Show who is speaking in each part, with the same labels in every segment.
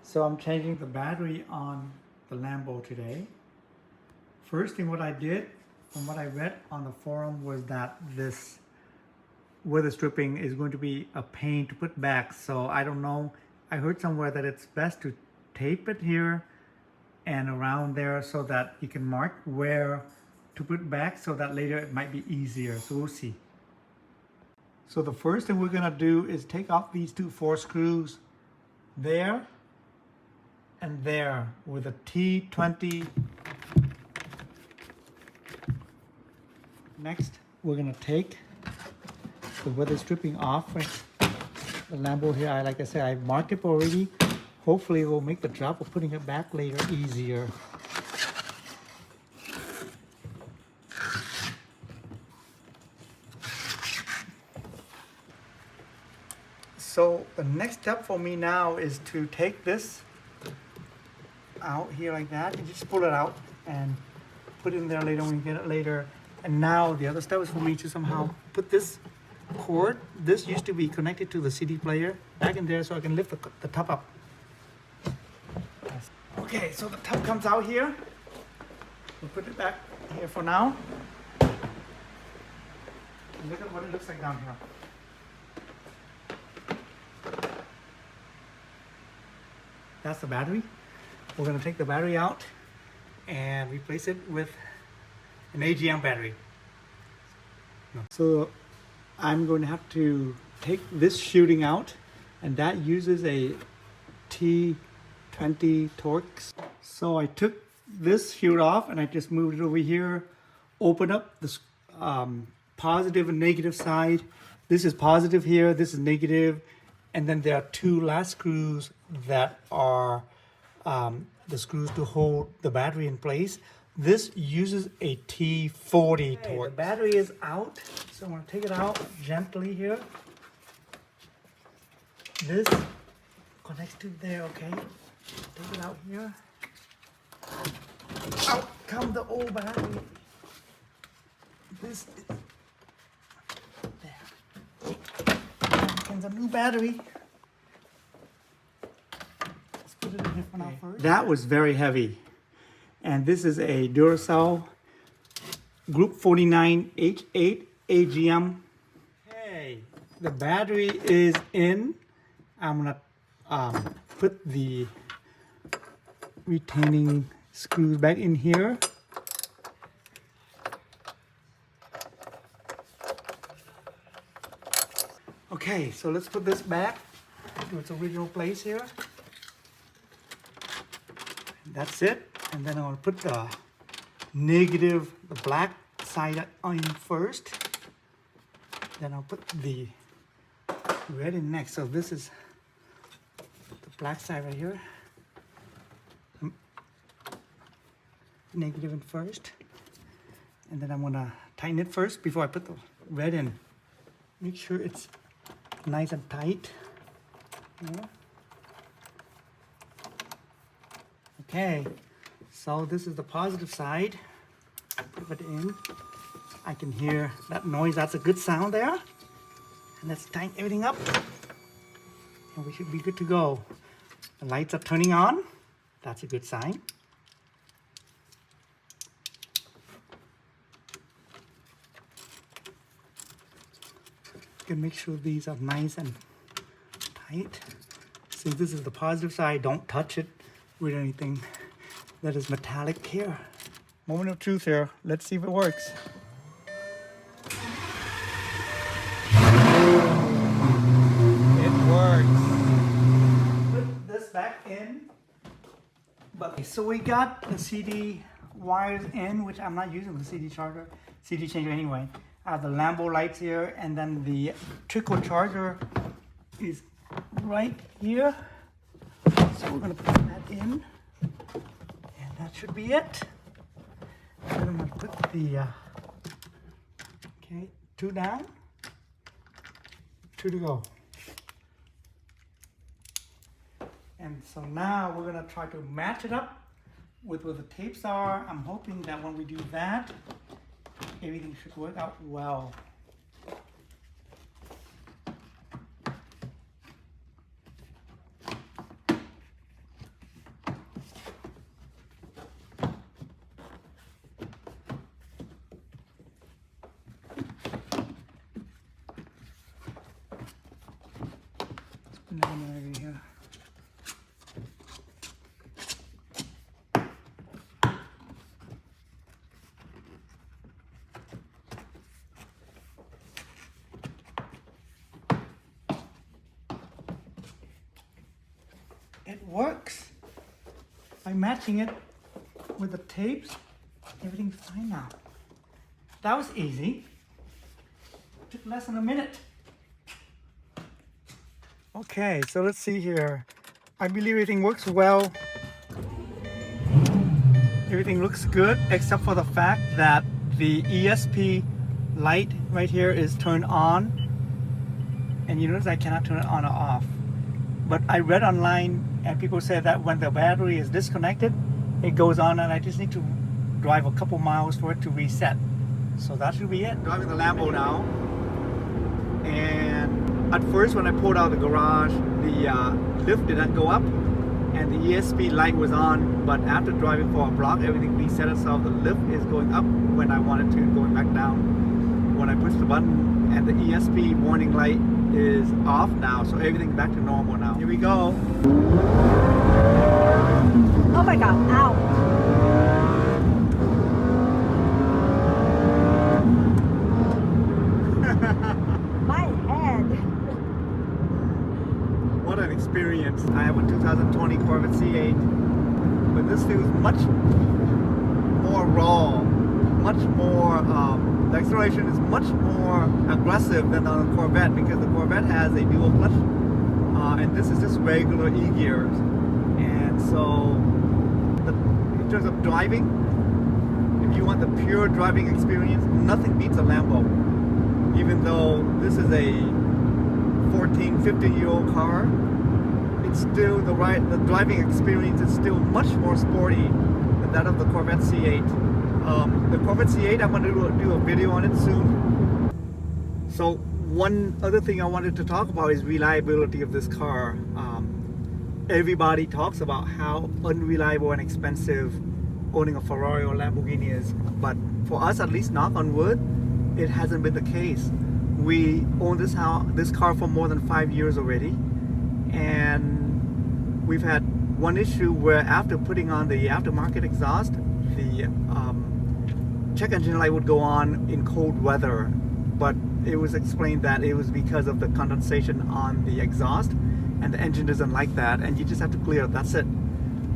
Speaker 1: So I'm changing the battery on the Lambo today. First thing what I did, from what I read on the forum, was that this weather stripping is going to be a pain to put back. So I don't know, I heard somewhere that it's best to tape it here and around there so that you can mark where to put back so that later it might be easier. So we'll see. So the first thing we're gonna do is take off these 4 screws there and there with a T20. Next, we're gonna take the weather stripping off the Lambo here. Like I said, I marked it already. Hopefully it will make the job of putting it back later easier. So the next step for me now is to take this out here like that and just pull it out and put it in there later when we get it later. And now the other step is for me to somehow put this cord, this used to be connected to the CD player, back in there so I can lift the top up. Okay, so the top comes out here. We'll put it back here for now. And look at what it looks like down here. That's the battery. We're going to take the battery out and replace it with an AGM battery. So I'm going to have to take this shooting out, and that uses a T20 Torx. So I took this shoot off and I just moved it over here, open up the positive and negative side. This is positive here, this is negative, and then there are 2 last screws that are the screws to hold the battery in place. This uses a T40 Torx. The battery is out, so I'm going to take it out gently here. This connects to there, okay? Take it out here. Out come the old battery. This is there. Here comes a new battery. Let's put it in here for now first. That was very heavy. And this is a Duracell Group 49 H8 AGM. Okay, the battery is in. I'm gonna put the retaining screws back in here. Okay, so let's put this back to its original place here. That's it. And then I'll put the negative, the black side on first. Then I'll put the red in next. So this is the black side right here. Negative in first. And then I'm gonna tighten it first before I put the red in. Make sure it's nice and tight. Yeah. Okay. So this is the positive side. Put it in. I can hear that noise. That's a good sound there. And let's tighten everything up. And we should be good to go. The lights are turning on. That's a good sign. You can make sure these are nice and tight. Since this is the positive side, don't touch it with anything that is metallic here. Moment of truth here. Let's see if it works. It works. Put this back in. But so we got the CD wires in, which I'm not using the CD changer anyway. I have the Lambo lights here, and then the trickle charger is right here. So we're gonna put that in. That should be it. And then I'm going to put the 2 down, 2 to go. And so now we're going to try to match it up with where the tapes are. I'm hoping that when we do that, everything should work out well. It works. By matching it with the tapes, everything's fine now. That was easy. Took less than a minute. Okay, so let's see here. I believe everything works well. Everything looks good except for the fact that the ESP light right here is turned on. And you notice I cannot turn it on or off. But I read online and people say that when the battery is disconnected, it goes on, and I just need to drive a couple miles for it to reset. So that should be it. Driving the Lambo now. And at first when I pulled out of the garage, the lift did not go up and the ESP light was on, but after driving for a block, everything reset itself. The lift is going up when I wanted to, going back down when I push the button, and the ESP warning light is off now, so everything back to normal now. Here we go.
Speaker 2: Oh my god, ow. My head.
Speaker 1: What an experience. I have a 2020 Corvette C8, but this feels much more raw, much more, the acceleration is much more aggressive than on a Corvette, because the Corvette has a dual clutch, and this is just regular E-gears. And so, in terms of driving, if you want the pure driving experience, nothing beats a Lambo. Even though this is a 14, 15-year-old car, it's still the driving experience is still much more sporty than that of the Corvette C8. The Corvette C8, I'm going to do a video on it soon. So one other thing I wanted to talk about is reliability of this car. Everybody talks about how unreliable and expensive owning a Ferrari or Lamborghini is, but for us, at least, knock on wood, it hasn't been the case. We own this car for more than 5 years already, and we've had one issue where after putting on the aftermarket exhaust, the check engine light would go on in cold weather, but it was explained that it was because of the condensation on the exhaust, and the engine doesn't like that, and you just have to clear it. That's it.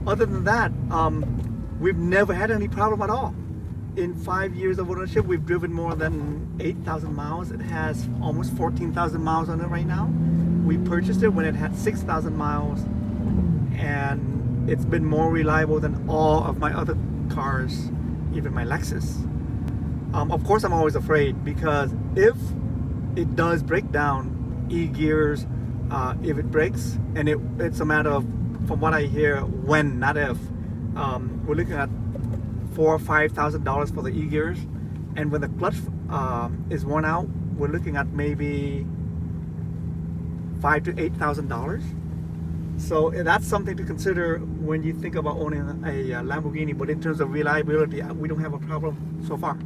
Speaker 1: Other than that, we've never had any problem at all. In 5 years of ownership, we've driven more than 8,000 miles. It has almost 14,000 miles on it right now. We purchased it when it had 6,000 miles, and it's been more reliable than all of my other cars, even my Lexus. Of course, I'm always afraid, because if it does break down, E-gears, if it breaks, and it's a matter of, from what I hear, when, not if, we're looking at $4,000 or $5,000 for the E-gears, and when the clutch is worn out, we're looking at maybe $5,000 to $8,000. So that's something to consider when you think about owning a Lamborghini. But in terms of reliability, we don't have a problem so far.